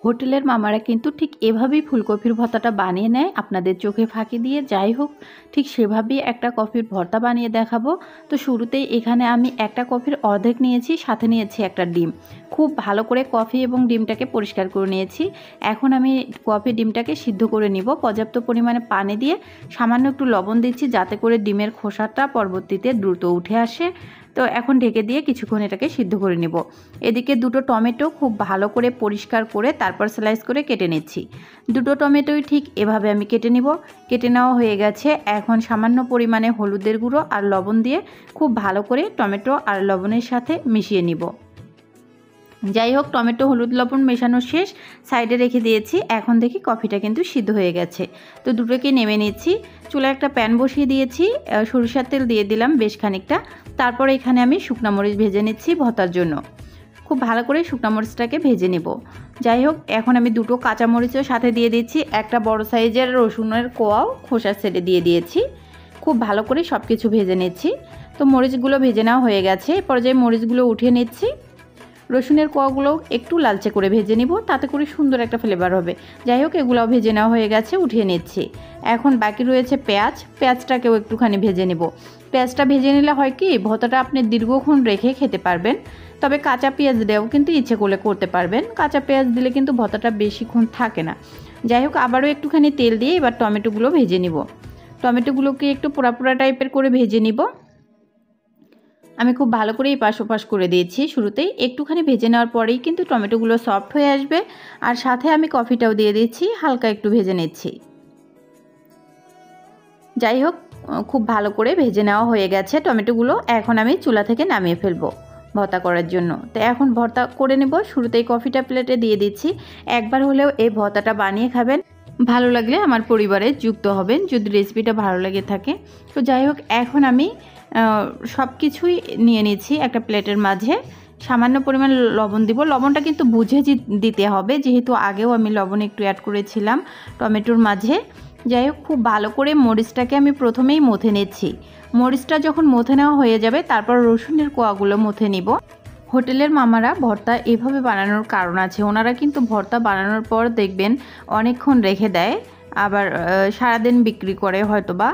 হোটেলের মামারা কিন্তু ঠিক এভাবেই ফুলকপির ভর্তাটা বানিয়ে নেয় আপনাদের চোখে ফাঁকি দিয়ে। যাই হোক, ঠিক সেভাবেই একটা কপির ভর্তা বানিয়ে দেখাবো। তো শুরুতেই এখানে আমি একটা কপির অর্ধেক নিয়েছি, সাথে নিয়েছি একটা ডিম। খুব ভালো করে কফি এবং ডিমটাকে পরিষ্কার করে নিয়েছি। এখন আমি কফি ডিমটাকে সিদ্ধ করে নিব। পর্যাপ্ত পরিমাণে পানি দিয়ে সামান্য একটু লবণ দিচ্ছি যাতে করে ডিমের খোসাটা পরবর্তীতে দ্রুত উঠে আসে। তো এখন ঢেকে দিয়ে কিছুক্ষণ এটাকে সিদ্ধ করে নেব। এদিকে দুটো টমেটো খুব ভালো করে পরিষ্কার করে তারপর স্লাইস করে কেটে নিচ্ছি। দুটো টমেটোই ঠিক এভাবে আমি কেটে নিব। কেটে নেওয়া হয়ে গেছে। এখন সামান্য পরিমাণে হলুদের গুঁড়ো আর লবণ দিয়ে খুব ভালো করে টমেটো আর লবণের সাথে মিশিয়ে নিব। যাই হোক, টমেটো হলুদ লবণ মেশানো শেষ, সাইডে রেখে দিয়েছি। এখন দেখি কফিটা কিন্তু সিদ্ধ হয়ে গেছে। তো দুটোকে নেমে নিচ্ছি। চুলায় একটা প্যান বসিয়ে দিয়েছি, সরিষার তেল দিয়ে দিলাম বেশ খানিকটা। তারপর এখানে আমি শুকনো মরিচ ভেজে নিচ্ছি ভর্তার জন্য। খুব ভালো করে শুকনো মরিচটাকে ভেজে নেব। যাই হোক, এখন আমি দুটো কাঁচা মরিচও সাথে দিয়ে দিচ্ছি। একটা বড় সাইজের রসুনের কোয়াও খোসা ছেড়ে দিয়ে দিয়েছি। খুব ভালো করে সব কিছু ভেজে নিচ্ছি। তো মরিচগুলো ভেজে নেওয়া হয়ে গেছে। এই পর্যায়ে মরিচগুলো উঠিয়ে নিচ্ছি। রসুনের কোয়াগুলো একটু লালচে করে ভেজে নিব, তাতে করে সুন্দর একটা ফ্লেভার হবে। যাই হোক, এগুলোও ভেজে নেওয়া হয়ে গেছে, উঠিয়ে নিচ্ছি। এখন বাকি রয়েছে পেঁয়াজটাকেও একটুখানি ভেজে নেব। পেঁয়াজটা ভেজে নিলে হয় কি, ভর্তাটা আপনি দীর্ঘক্ষণ রেখে খেতে পারবেন। তবে কাঁচা পেঁয়াজ দিয়েও কিন্তু ইচ্ছে করলে করতে পারবেন। কাঁচা পেঁয়াজ দিলে কিন্তু ভর্তাটা বেশিক্ষণ থাকে না। যাই হোক, আবারও একটুখানি তেল দিয়ে এবার টমেটোগুলো ভেজে নিব। টমেটোগুলোকে একটু পোড়া পোড়া টাইপের করে ভেজে নিব। আমি খুব ভালো করে এই পাশ ওপাশ করে দিয়েছি। শুরুতেই একটুখানি ভেজে নেওয়ার পরেই কিন্তু টমেটোগুলো সফট হয়ে আসবে। আর সাথে আমি কফিটাও দিয়ে দিচ্ছি, হালকা একটু ভেজে নিচ্ছি। যাই হোক, খুব ভালো করে ভেজে নেওয়া হয়ে গেছে টমেটোগুলো। এখন আমি চুলা থেকে নামিয়ে ফেলবো ভর্তা করার জন্য। তো এখন ভর্তা করে নেব। শুরুতেই কফিটা প্লেটে দিয়ে দিচ্ছি। একবার হলেও এই ভর্তাটা বানিয়ে খাবেন। ভালো লাগলে আমার পরিবারে যুক্ত হবেন যদি রেসিপিটা ভালো লেগে থাকে। তো যাই হোক, এখন আমি সব কিছুই নিয়ে নিচ্ছি একটা প্লেটের মাঝে। সামান্য পরিমাণ লবণ দিব। লবণটা কিন্তু বুঝে দিতে হবে, যেহেতু আগেও আমি লবণ একটু অ্যাড করেছিলাম টমেটোর মাঝে। যাই হোক, খুব ভালো করে মরিচটাকে আমি প্রথমেই মথে নিচ্ছি। মরিচটা যখন মথে নেওয়া হয়ে যাবে, তারপর রসুনের কোয়াগুলো মথে নিব। হোটেলের মামারা ভর্তা এভাবে বানানোর কারণ আছে। ওনারা কিন্তু ভর্তা বানানোর পর দেখবেন অনেকক্ষণ রেখে দেয়, আবার সারাদিন বিক্রি করে হয়তোবা।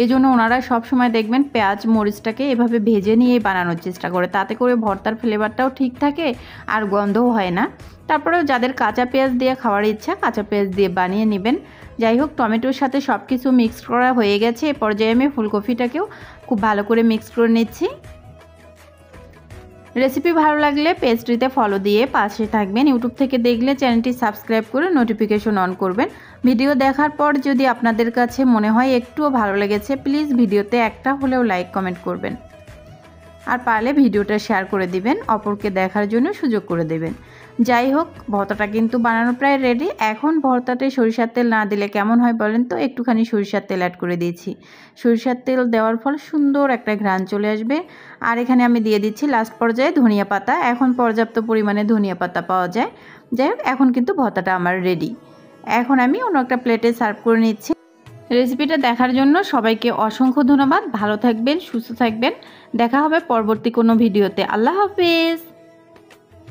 এজন্য ওনারা সব সময় দেখবেন পেঁয়াজ মরিচটাকে এভাবে ভেজে নিয়েই বানানোর চেষ্টা করে। তাতে করে ভর্তার ফ্লেভারটাও ঠিক থাকে আর গন্ধও হয় না। তারপরেও যাদের কাঁচা পেঁয়াজ দিয়ে খাওয়ার ইচ্ছা, কাঁচা পেঁয়াজ দিয়ে বানিয়ে নেবেন। যাই হোক, টমেটোর সাথে সব কিছু মিক্স করা হয়ে গেছে। এ পর্যায়ে আমি ফুলকপিটাকেও খুব ভালো করে মিক্স করে নিচ্ছি। রেসিপি ভালো লাগলে পেজটিতে ফলো দিয়ে পাশে থাকবেন। ইউটিউব থেকে দেখলে চ্যানেলটি সাবস্ক্রাইব করে নোটিফিকেশন অন করবেন। ভিডিও দেখার পর যদি আপনাদের কাছে মনে হয় একটুও ভালো লেগেছে, প্লিজ ভিডিওতে একটা হলেও লাইক কমেন্ট করবেন। আর পারলে ভিডিওটা শেয়ার করে দিবেন, অপরকে দেখার জন্য সুযোগ করে দেবেন। যাই হোক, ভর্তাটা কিন্তু বানানো প্রায় রেডি। এখন ভর্তাতে সরিষার তেল না দিলে কেমন হয় বলেন তো? একটুখানি সরিষার তেল অ্যাড করে দিয়েছি। সরিষার তেল দেওয়ার ফলে সুন্দর একটা ঘ্রাণ চলে আসবে। আর এখানে আমি দিয়ে দিচ্ছি লাস্ট পর্যায়ে ধনিয়া পাতা। এখন পর্যাপ্ত পরিমাণে ধনিয়া পাতা পাওয়া যায়। যাই হোক, এখন কিন্তু ভর্তাটা আমার রেডি। এখন আমি অন্য একটা প্লেটে সার্ভ করে নিচ্ছি। রেসিপিটা দেখার জন্য সবাইকে অসংখ্য ধন্যবাদ। ভালো থাকবেন, সুস্থ থাকবেন। দেখা হবে পরবর্তী কোনো ভিডিওতে। আল্লাহ হাফেজ।